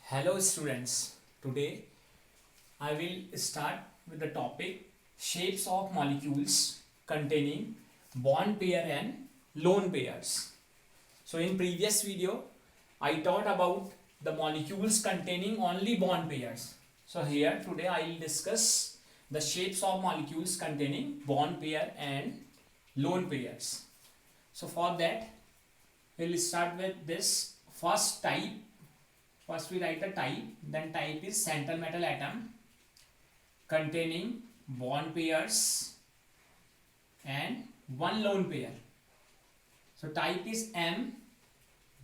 Hello students, today I will start with the topic shapes of molecules containing bond pair and lone pairs. So in previous video I taught about the molecules containing only bond pairs. So here today I will discuss the shapes of molecules containing bond pair and lone pairs. So for that we will start with this first type. First we write the type, then type is central metal atom containing bond pairs and one lone pair. So type is M,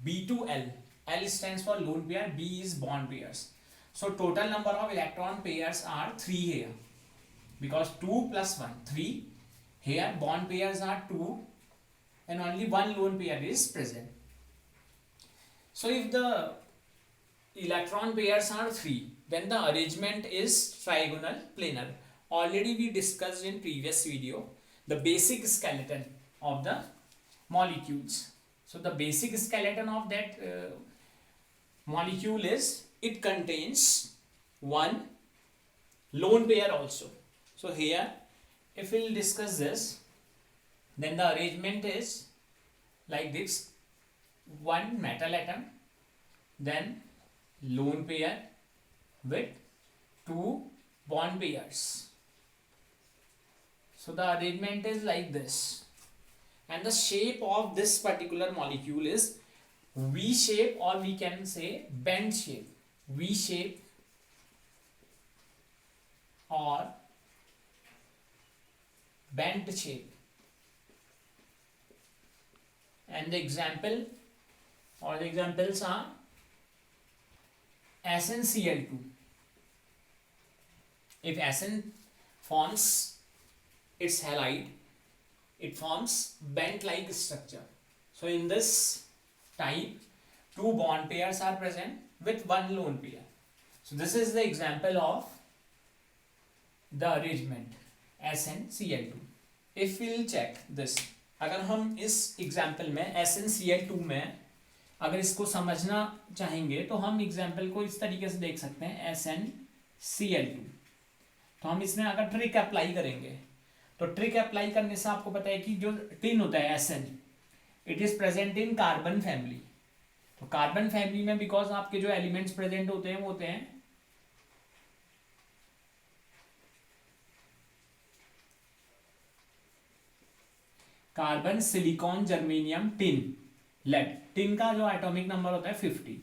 B2L. L stands for lone pair, B is bond pairs. So total number of electron pairs are 3 here, because 2 plus 1, 3. Here bond pairs are 2 and only one lone pair is present. So if the electron pairs are 3, then the arrangement is trigonal planar. Already we discussed in previous video the basic skeleton of the molecules. So the basic skeleton of that molecule is it contains one lone pair also. So here if we will discuss this, then the arrangement is like this: one metal atom, then lone pair with 2 bond pairs. So the arrangement is like this, and the shape of this particular molecule is V shape, or we can say bend shape. V shape or bent shape. And the example or the examples are SnCl2. If Sn forms its halide, it forms bent-like structure. So in this type, 2 bond pairs are present with one lone pair. So this is the example of the arrangement SnCl2. If we will check this, अगर हम इस example में SnCl2 में अगर इसको समझना चाहेंगे तो हम एग्जाम्पल को इस तरीके से देख सकते हैं SnCl2. तो हम इसमें अगर ट्रिक अप्लाई करेंगे तो ट्रिक अप्लाई करने से आपको पता है कि जो टिन होता है Sn, it is present in carbon family. तो कार्बन फैमिली में बिकॉज आपके जो एलिमेंट्स प्रेजेंट होते हैं वो होते हैं carbon, silicon, germanium, tin, lead. Tin का जो एटॉमिक नंबर होता है 50.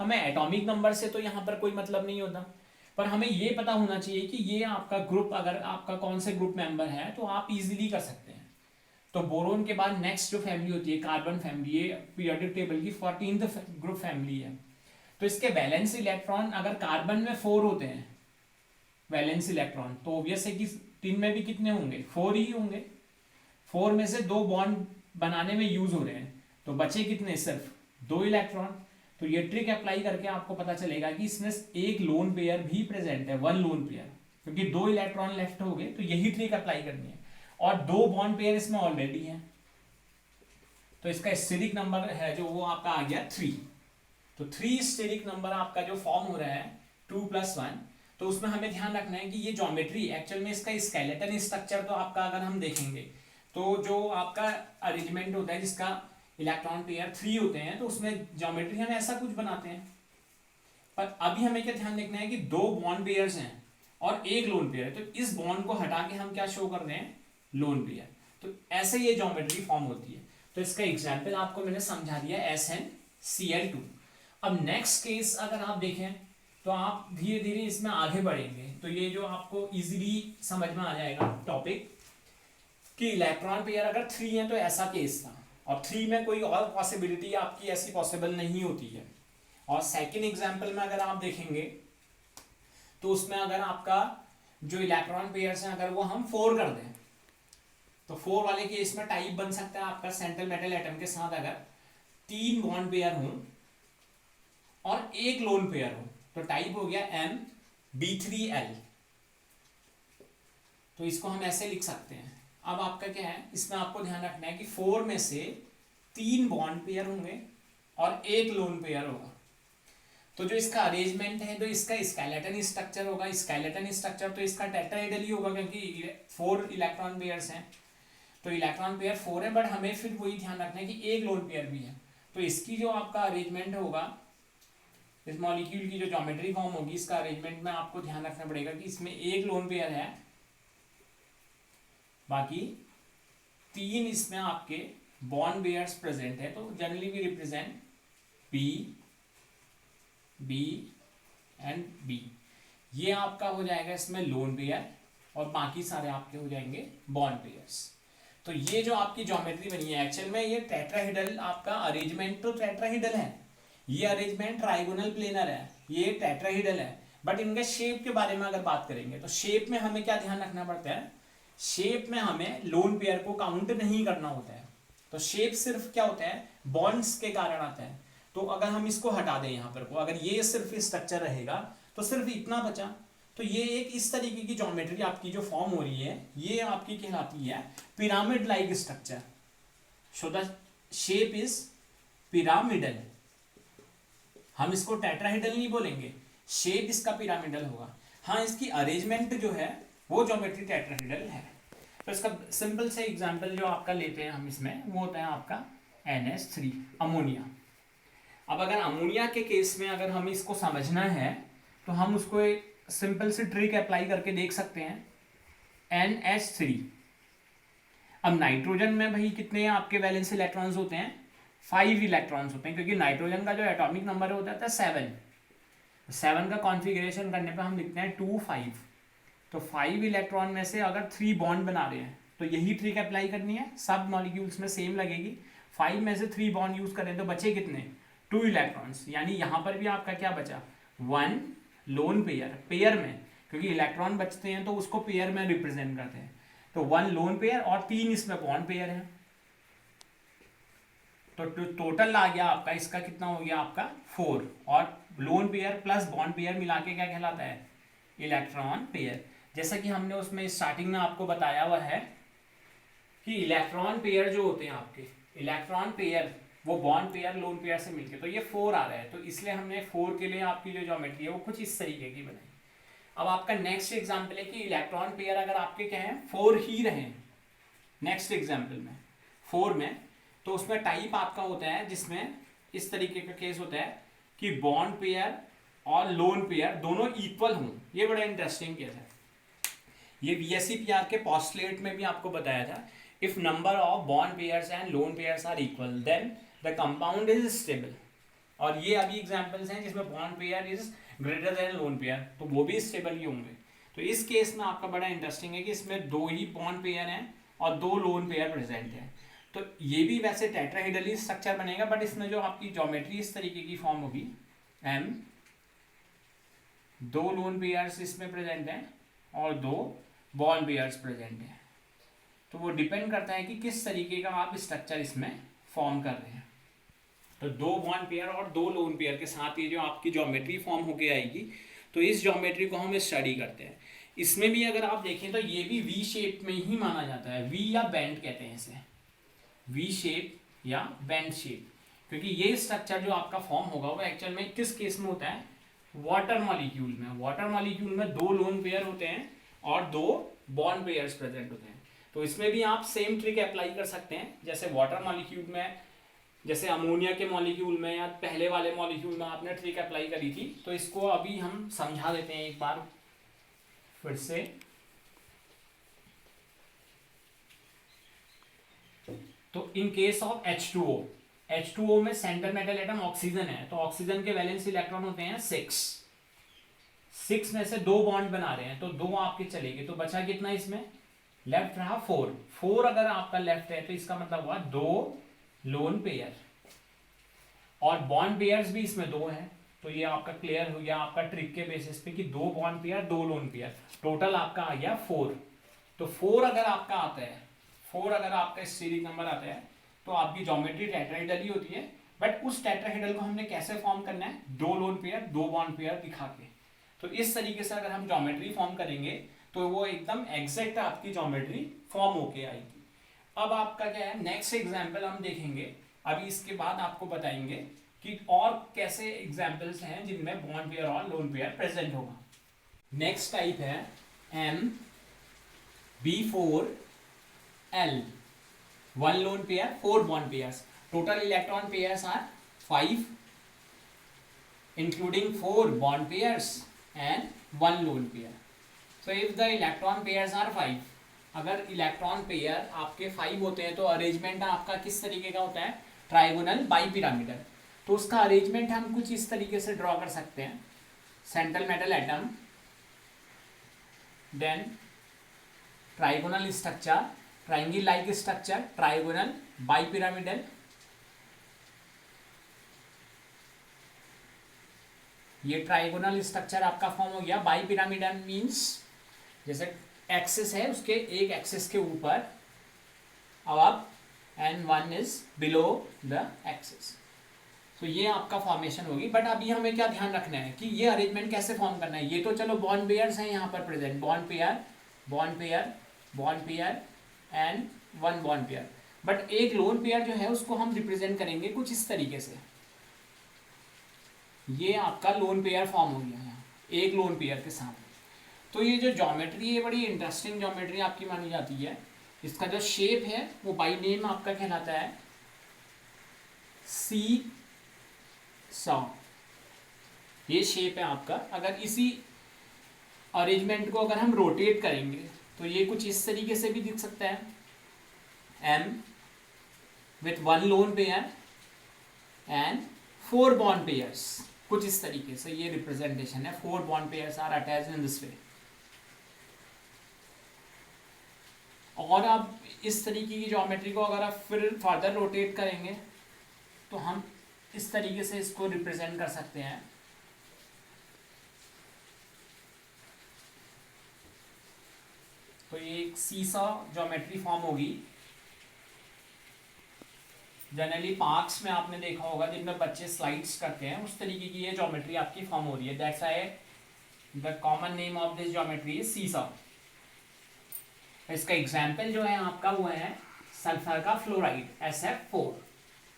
हमें एटॉमिक नंबर से तो यहाँ पर कोई मतलब नहीं होता, पर हमें ये पता होना चाहिए कि ये आपका ग्रुप, अगर आपका कौन से ग्रुप मेंबर है तो आप इजीली कर सकते हैं. तो बोरोन के बाद नेक्स्ट जो फैमिली होती है कार्बन फैमिली, ये पीरियोडिक टेबल की 14th ग्रुप फैमिली है. तो इसके वैलेंस इलेक्ट्रॉन अगर कार्बन में 4 होते हैं वैलेंस इलेक्ट्रॉन, तो ऑब्वियस है कि टिन में भी कितने होंगे, 4 ही होंगे. 4 में से 2 बॉन्ड बनाने में यूज हो रहे हैं, तो बचे कितने, सिर्फ 2 इलेक्ट्रॉन. तो ये ट्रिक अप्लाई करके आपको पता चलेगा कि इसमें एक लोन पेयर भी प्रेजेंट है, वन लोन पेयर, क्योंकि 2 इलेक्ट्रॉन लेफ्ट हो गए. तो यही ट्रिक अप्लाई करनी है, और 2 बॉन्ड पेयर इसमें ऑलरेडी है. तो इसका स्टेरिक नंबर है जो वो आपका आ गया 3. तो 3 स्टेरिक नंबर आपका जो फॉर्म हो रहा है 2 + 1. तो उसमें हमें ध्यान रखना है कि ये ज्योमेट्री एक्चुअल में इसका स्केलेटन स्ट्रक्चर तो आपका अगर हम देखेंगे तो जो आपका अरेंजमेंट होता है जिसका इलेक्ट्रॉन पेयर 3 होते हैं, तो उसमें ज्योमेट्री हम ऐसा कुछ बनाते हैं. पर अभी हमें क्या ध्यान रखना है कि 2 बॉन्ड पेयर्स हैं और एक लोन पेयर है, तो इस बॉन्ड को हटा के हम क्या शो कर रहे हैं, लोन पेयर. तो ऐसे ये ज्योमेट्री फॉर्म होती है. तो इसका एग्जाम्पल आपको मैंने समझा दिया SnCl2. अब नेक्स्ट केस अगर आप देखें तो आप धीरे धीरे इसमें आगे बढ़ेंगे तो ये जो आपको इजीली समझ में आ जाएगा टॉपिक कि इलेक्ट्रॉन पेयर अगर 3 है तो ऐसा केस था, और 3 में कोई और पॉसिबिलिटी आपकी ऐसी पॉसिबल नहीं होती है. और सेकंड एग्जांपल में अगर आप देखेंगे तो उसमें अगर आपका जो इलेक्ट्रॉन पेयर्स हैं अगर वो हम 4 कर दें, तो 4 वाले केस में टाइप बन सकता है आपका सेंट्रल मेटल एटम के साथ अगर 3 बॉन्ड पेयर हों और एक लोन पेयर हो, तो टाइप हो गया MB3L. तो इसको हम ऐसे लिख सकते हैं. अब आपका क्या है, इसमें आपको ध्यान रखना है कि 4 में से 3 बॉन्ड पेयर होंगे और एक लोन पेयर होगा. तो जो इसका अरेंजमेंट है, तो इसका स्केलेटन स्ट्रक्चर होगा, स्केलेटन स्ट्रक्चर तो इसका टेट्राहेड्रल ही होगा क्योंकि 4 इलेक्ट्रॉन पेयर्स हैं, तो इलेक्ट्रॉन पेयर 4 है, बट हमें फिर वही ध्यान रखना है कि एक लोन पेयर भी है। तो इसकी जो आपका अरेंजमेंट होगा, इस मॉलिक्यूल की जो ज्योमेट्री फॉर्म होगी, इसका अरेंजमेंट में आपको ध्यान रखना पड़ेगा कि इसमें एक लोन पेयर है, बाकी 3 इसमें आपके बॉन्ड पेयर्स प्रेजेंट है। तो generally we represent P, B and B, ये आपका हो जाएगा इसमें लोन पेयर, और बाकी सारे आपके हो जाएंगे बॉन्ड पेयर्स। तो ये जो आपकी ज्योमेट्री बनी है, एक्चुअल में ये टेट्राहेड्रल आपका अरेंजमेंट तो टेट्राहेड्रल है, ये अरेंजमेंट ट्राइगोनल प्लेनर है, ये टेट्राहेड्रल है, बट इनके शेप के बारे में अगर बात करेंगे तो शेप में हमें क्या ध्यान रखना पड़ता है, शेप में हमें लोन पेयर को काउंट नहीं करना होता है। तो शेप सिर्फ क्या होता है, बॉन्ड्स के कारण आता है। तो अगर हम इसको हटा दें यहाँ पर को, अगर ये सिर्फ स्ट्रक्चर रहेगा तो सिर्फ इतना बचा। तो ये एक इस तरीके की ज्योमेट्री आपकी जो फॉर्म हो रही है, ये आपकी कहलाती है pyramid like structure. So the shape is pyramidal. हम इसको टेट्राहेड्रल नहीं बोलेंगे, शेप इसका पिरामिडल होगा। हाँ, इसकी अरेंजमेंट जो है वो ज्योमेट्री टेट्राहेड्रल है। तो इसका सिंपल से एग्जांपल जो आपका लेते हैं हम इसमें, वो होता है आपका NH3 अमोनिया। अब अगर अमोनिया के केस में अगर हमें इसको समझना है तो हम उसको एक सिंपल सी ट्रिक अप्लाई करके देख सकते हैं, NH3। अब नाइट्रोजन में भाई कितने आपके वैलेंस इलेक्ट्रॉन्स होते हैं, 5 इलेक्ट्रॉन्स होते हैं, क्योंकि नाइट्रोजन का जो एटॉमिक नंबर होता है 7। 7 का कॉन्फ़िगरेशन करने पे हम लिखते हैं 2 5। तो 5 इलेक्ट्रॉन में से अगर 3 बॉन्ड बना रहे हैं तो यही ट्रिक अप्लाई करनी है, सब मॉलिक्यूल्स में सेम लगेगी। 5 में से 3 बॉन्ड यूज करें तो बचे कितने, 2 इलेक्ट्रॉन्स। यानी यहाँ पर भी आपका क्या बचा, 1 लोन पेयर, पेयर में, क्योंकि इलेक्ट्रॉन बचते हैं तो उसको पेयर में रिप्रेजेंट करते हैं। तो 1 लोन पेयर और 3 इसमें बॉन्ड पेयर है। तो टोटल आ गया आपका, इसका कितना हो गया आपका 4, और lone pair plus bond pair मिला के क्या कहलाता है, इलेक्ट्रॉन पेयर। जैसा कि हमने उसमें स्टार्टिंग में आपको बताया हुआ है कि इलेक्ट्रॉन पेयर जो होते हैं आपके, इलेक्ट्रॉन पेयर वो बॉन्ड पेयर लोन पेयर से मिलके, तो ये 4 आ रहा है, तो इसलिए हमने 4 के लिए आपकी जो ज्योमेट्री है वो कुछ इस तरीके की बनाई। अब आपका नेक्स्ट एग्जाम्पल है कि इलेक्ट्रॉन पेयर अगर आपके क्या है 4 ही रहे, नेक्स्ट एग्जाम्पल में 4 में, तो उसमें टाइप आपका होता है जिसमें इस तरीके का केस होता है कि बॉन्ड पेयर और लोन पेयर दोनों इक्वल हों। ये बड़ा इंटरेस्टिंग केस है, ये VSEPR के पोस्टुलेट में भी आपको बताया था, if number of bond pairs and lone pairs are equal then the compound is stable. और ये अभी एग्जांपल्स हैं जिसमें bond pair is greater than lone pair, तो वो भी स्टेबल ही होंगे। तो इस केस में आपका बड़ा इंटरेस्टिंग है कि इसमें 2 ही बॉन्ड पेयर हैं और 2 लोन पेयर प्रेजेंट हैं। तो ये भी वैसे टेट्राहेड्रल स्ट्रक्चर बनेगा, बट इसमें जो आपकी ज्योमेट्री इस तरीके की फॉर्म होगी, M 2 लोन पेयर्स इसमें प्रेजेंट हैं और 2 बॉन्ड पेयर्स प्रेजेंट हैं। तो वो डिपेंड करता है कि किस तरीके का आप स्ट्रक्चर इसमें फॉर्म कर रहे हैं। तो 2 बॉन्ड पेयर और 2 लोन पेयर के साथ ये जो आपकी ज्योमेट्री फॉर्म होके आएगी, तो इस ज्योमेट्री को हम स्टडी करते हैं। इसमें भी अगर आप देखें तो ये भी वी शेप में ही माना जाता है, वी या बेंड कहते हैं इसे, वी शेप या बेंड शेप, क्योंकि ये स्ट्रक्चर जो आपका फॉर्म होगा वो एक्चुअल में किस केस में होता है, वाटर मॉलिक्यूल में। वाटर मॉलिक्यूल में 2 लोन पेयर होते हैं और 2 बॉन्ड पेयर्स प्रेजेंट होते हैं। तो इसमें भी आप सेम ट्रिक अप्लाई कर सकते हैं, जैसे वाटर मॉलिक्यूल में, जैसे अमोनिया के मॉलिक्यूल में या पहले वाले मॉलिक्यूल में आपने ट्रिक अप्लाई करी थी। तो इसको अभी हम समझा देते हैं एक बार फिर से। तो इन केस ऑफ H2O में सेंटर मेटल एटम ऑक्सीजन है, तो ऑक्सीजन के वैलेंस इलेक्ट्रॉन होते हैं 6 में से 2 बॉन्ड बना रहे हैं, तो 2 आपके चलेंगे, तो बचा कितना इसमें, लेफ्ट रहा 4 अगर आपका लेफ्ट है तो इसका मतलब हुआ 2 लोन पेयर, और बॉन्ड पेयर्स भी इसमें 2 हैं। तो ये आपका क्लियर हो गया आपका ट्रिक के बेसिस पे कि 2 bond pair 2 lone pair, total आपका आ गया 4। तो 4 अगर आपका आता है, 4 अगर आपका सीरीज नंबर आता है तो आपकी ज्योमेट्री टेट्राहेड्रल ही होती है। बट उस टेट्राहेड्रल को हमने कैसे फॉर्म करना है, 2 लोन पेयर 2 बॉन्ड पेयर दिखा के। तो इस तरीके से अगर हम ज्योमेट्री फॉर्म करेंगे तो वो एकदम एग्जैक्ट आपकी ज्योमेट्री फॉर्म होके आएगी। अब आपका क्या है, नेक्स्ट एग्जाम्पल हम देखेंगे, अभी इसके बाद आपको बताएंगे कि और कैसे एग्जाम्पल्स हैं जिनमें बॉन्ड पेयर और लोन पेयर प्रेजेंट होगा। नेक्स्ट टाइप है MB4L, 1 lone pair, 4 bond pairs. Total electron pairs are 5, including 4 bond pairs and 1 lone pair. So if the electron pairs are 5, अगर इलेक्ट्रॉन पेयर आपके 5 होते हैं तो अरेंजमेंट आपका किस तरीके का होता है, ट्राइगोनल बाई पिरामिडल। तो उसका अरेंजमेंट हम कुछ इस तरीके से ड्रॉ कर सकते हैं, central metal atom, then trigonal structure, triangle like structure, trigonal bipyramidal, ये ट्राइगोनल स्ट्रक्चर आपका फॉर्म हो गया। बाई पिरामिडल मीन्स जैसे एक्सिस है, उसके एक एक्सिस के ऊपर अब and one is below the axis. तो ये आपका फॉर्मेशन होगी। बट अभी हमें क्या ध्यान रखना है कि ये अरेंजमेंट कैसे फॉर्म करना है। ये तो चलो बॉन्ड पेयर्स हैं यहाँ पर present, bond pair, bond pair, bond pair and 1 bond pair. But एक लोन पेयर जो है उसको हम रिप्रेजेंट करेंगे कुछ इस तरीके से। ये आपका लोन पेयर फॉर्म हो गया यहाँ एक लोन पेयर के साथ। तो ये जो ज्योमेट्री है बड़ी इंटरेस्टिंग ज्योमेट्री आपकी मानी जाती है। इसका जो शेप है वो बाय नेम आपका कहलाता है सी सॉ। ये शेप है आपका। अगर इसी अरेंजमेंट को अगर हम रोटेट करेंगे तो ये कुछ इस तरीके से भी दिख सकता है, M with 1 lone pair and 4 bond pairs, कुछ इस तरीके से ये रिप्रेजेंटेशन है। 4 bond pairs are attached in this way। और अब इस तरीके की ज्योमेट्री को अगर आप फिर फर्दर रोटेट करेंगे तो हम इस तरीके से इसको रिप्रेजेंट कर सकते हैं। तो ये एक सीसा ज्योमेट्री फॉर्म होगी। जनरली पार्क्स में आपने देखा होगा जिनमें बच्चे स्लाइड्स करते हैं, उस तरीके की ये ज्योमेट्री आपकी फॉर्म हो रही है। That's why the common name of this geometry is सीसा। इसका एग्जाम्पल जो है आपका वो है सल्फर का फ्लोराइड SF4।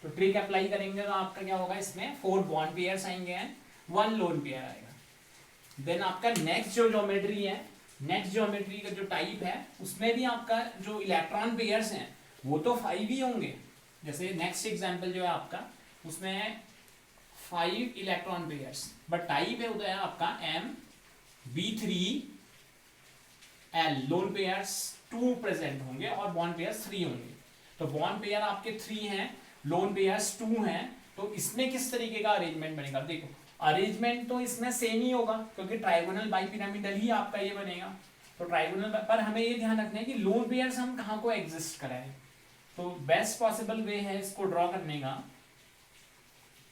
तो ट्रिक अप्लाई करेंगे तो आपका क्या होगा, इसमें 4 बॉन्ड पेयर्स आएंगे एंड 1 लोन पेयर आएगा। देन आपका नेक्स्ट जो ज्योमेट्री है, नेक्स्ट ज्योमेट्री का जो टाइप है उसमें भी आपका जो इलेक्ट्रॉन पेयर्स हैं वो तो 5 ही होंगे। जैसे नेक्स्ट एग्जांपल जो है आपका उसमें है 5 इलेक्ट्रॉन पेयर्स, बट टाइप है होता है आपका MB3L। लोन पेयर्स 2 प्रेजेंट होंगे और बॉन्ड पेयर्स 3 होंगे। तो बॉन्ड पेयर आपके 3 हैं, लोन पेयर्स 2 हैं। तो इसमें किस तरीके का अरेंजमेंट बनेगा, देखो अरेंजमेंट तो इसमें सेम ही होगा क्योंकि ट्राइगोनल बाई पिरामिडल ही आपका ये बनेगा। तो ट्राइगोनल पर हमें ये ध्यान रखना है कि लोन पेयर्स हम कहाँ को एग्जिस्ट कराएं। तो बेस्ट पॉसिबल वे है इसको ड्रॉ करने का,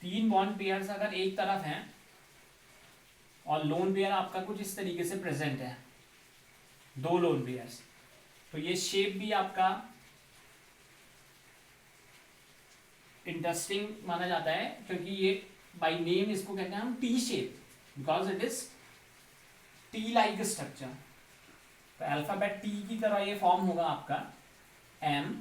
3 बॉन्ड पेयर्स अगर एक तरफ हैं और लोन पेयर आपका कुछ इस तरीके से प्रेजेंट है, 2 लोन पेयर्स, तो ये शेप भी आपका इंटरेस्टिंग माना जाता है क्योंकि ये बाय नेम इसको कहते हैं हम T shape, because it is T like structure. तो अल्फाबेट टी की तरह ये फॉर्म होगा आपका M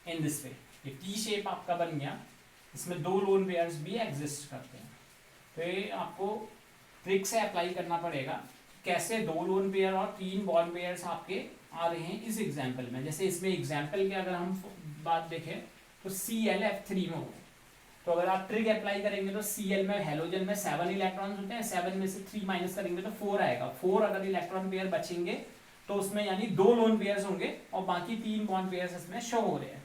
इन दिस वे। ये टी शेप आपका बन गया, इसमें 2 लोन पेयर्स भी एग्जिस्ट करते हैं। तो ये आपको ट्रिक से अप्लाई करना पड़ेगा कैसे 2 लोन पेयर और 3 बॉन्ड पेयर्स आपके आ रहे हैं इस एग्जाम्पल में। जैसे इसमें एग्जाम्पल की अगर हम बात देखें तो ClF3 में हो, तो अगर आप ट्रिक अप्लाई करेंगे तो Cl में हेलोजन में 7 इलेक्ट्रॉन होते हैं, 7 में से 3 माइनस करेंगे तो 4 आएगा। 4 अगर इलेक्ट्रॉन पेयर बचेंगे तो उसमें यानी 2 लोन पेयर्स होंगे और बाकी 3 बॉन्ड पेयर्स इसमें शो हो रहे हैं।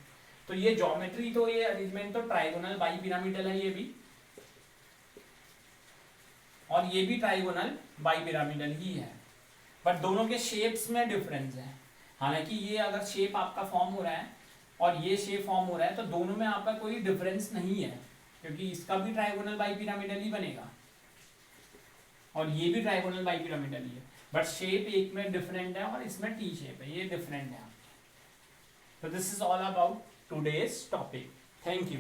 तो ये ज्योमेट्री तो ये अरेंजमेंट तो ट्राइगोनल बाई पिरामिडल है ये भी, और ये भी ट्राइगोनल बाई पिरामिडल ही है, बट दोनों के शेप्स में डिफरेंस है। हालांकि ये अगर शेप आपका फॉर्म हो रहा है और ये शेप फॉर्म हो रहा है तो दोनों में आपका कोई डिफरेंस नहीं है क्योंकि इसका भी ट्राइगोनल बाई पिरामिडल ही बनेगा और ये भी ट्राइगोनल बाई पिरामिडल ही है, बट शेप एक में डिफरेंट है और इसमें टी शेप है, ये डिफरेंट है। तो this is all about today's topic. Thank you.